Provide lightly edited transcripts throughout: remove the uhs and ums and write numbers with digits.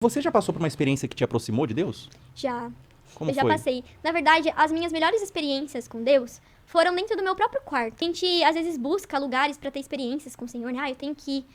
Você já passou por uma experiência que te aproximou de Deus? Já. Como Eu já foi? passei. Na verdade, as minhas melhores experiências com Deus foram dentro do meu próprio quarto. A gente, às vezes, busca lugares pra ter experiências com o Senhor. Eu tenho que,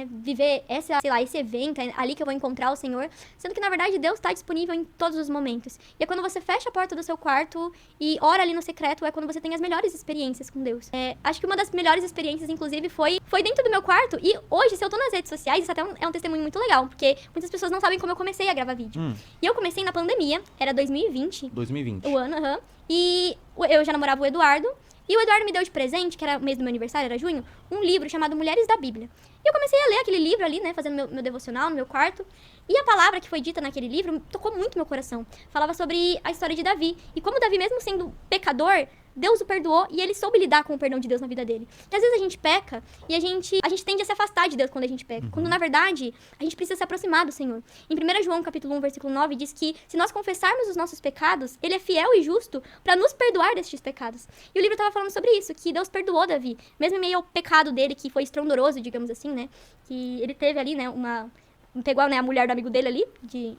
viver esse evento, é ali que eu vou encontrar o Senhor. Sendo que, na verdade, Deus tá disponível em todos os momentos. E é quando você fecha a porta do seu quarto e ora ali no secreto, é quando você tem as melhores experiências com Deus. Acho que uma das melhores experiências, inclusive, foi dentro do meu quarto. E hoje, se eu tô nas redes sociais, isso até é um testemunho muito legal. Porque muitas pessoas não sabem como eu comecei a gravar vídeo. E eu comecei na pandemia, era 2020. 2020. O ano, E eu já namorava o Eduardo. E o Eduardo me deu de presente, que era o mês do meu aniversário, era junho, um livro chamado Mulheres da Bíblia. E eu comecei a ler aquele livro ali, fazendo meu devocional no meu quarto. E a palavra que foi dita naquele livro tocou muito meu coração. Falava sobre a história de Davi. E como Davi, mesmo sendo pecador, Deus o perdoou e ele soube lidar com o perdão de Deus na vida dele. Porque às vezes a gente peca e a gente tende a se afastar de Deus quando a gente peca. Quando, na verdade, a gente precisa se aproximar do Senhor. Em 1 João, capítulo 1, versículo 9, diz que se nós confessarmos os nossos pecados, ele é fiel e justo para nos perdoar destes pecados. E o livro estava falando sobre isso, que Deus perdoou Davi. Mesmo em meio ao pecado dele, que foi estrondoroso, digamos assim, Que ele teve ali, pegou, a mulher do amigo dele ali,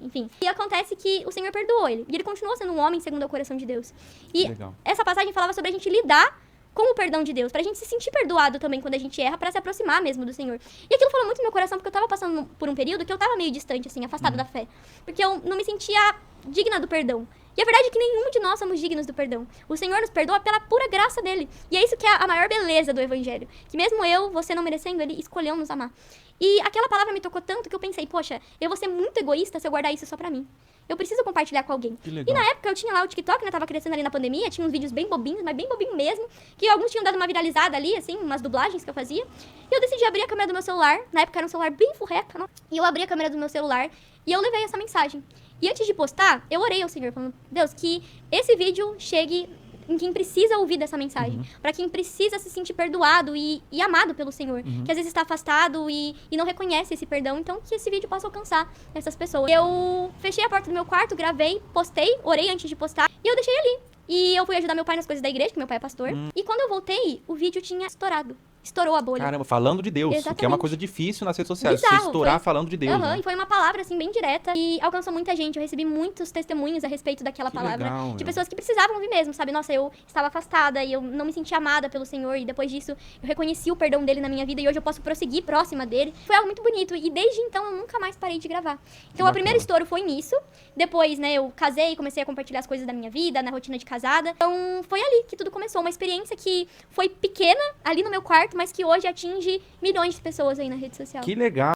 enfim. E acontece que o Senhor perdoou ele. E ele continuou sendo um homem segundo o coração de Deus. E Legal. essa passagem falava sobre a gente lidar com o perdão de Deus, pra gente se sentir perdoado também quando a gente erra, pra se aproximar mesmo do Senhor. E aquilo falou muito no meu coração, porque eu tava passando por um período que eu tava meio distante, assim, afastada da fé. Porque eu não me sentia digna do perdão. E a verdade é que nenhum de nós somos dignos do perdão. O Senhor nos perdoa pela pura graça dele. E é isso que é a maior beleza do Evangelho. Que mesmo eu, você não merecendo, ele escolheu nos amar. E aquela palavra me tocou tanto que eu pensei, poxa, eu vou ser muito egoísta se eu guardar isso só pra mim. Eu preciso compartilhar com alguém. Que legal. E na época eu tinha lá o TikTok, tava crescendo ali na pandemia, tinha uns vídeos bem bobinhos, mas bem bobinho mesmo, que alguns tinham dado uma viralizada ali, assim, umas dublagens que eu fazia. E eu decidi abrir a câmera do meu celular, na época era um celular bem furreca, e eu abri a câmera do meu celular e eu levei essa mensagem. E antes de postar, eu orei ao Senhor, falando, Deus, que esse vídeo chegue em quem precisa ouvir dessa mensagem. Pra quem precisa se sentir perdoado e amado pelo Senhor. Que às vezes está afastado e não reconhece esse perdão. Então, que esse vídeo possa alcançar essas pessoas. Eu fechei a porta do meu quarto, gravei, postei, orei antes de postar. E eu deixei ali. E eu fui ajudar meu pai nas coisas da igreja, que meu pai é pastor. E quando eu voltei, o vídeo tinha estourado. Estourou a bolha. Caramba, falando de Deus. Exatamente. Que é uma coisa difícil nas redes sociais. Bizarro, Você estourar falando de Deus. E foi uma palavra, assim, bem direta. E alcançou muita gente. Eu recebi muitos testemunhos a respeito daquela palavra. Legal, de pessoas que precisavam ouvir mesmo, sabe? Nossa, eu estava afastada e eu não me sentia amada pelo Senhor. E depois disso, eu reconheci o perdão dele na minha vida. E hoje eu posso prosseguir próxima dele. Foi algo muito bonito. E desde então, eu nunca mais parei de gravar. Então, o primeiro estouro foi nisso. Depois, eu casei e comecei a compartilhar as coisas da minha vida, na rotina de casada. Então, foi ali que tudo começou. Uma experiência que foi pequena, ali no meu quarto, mas que hoje atinge milhões de pessoas aí na rede social. Que legal.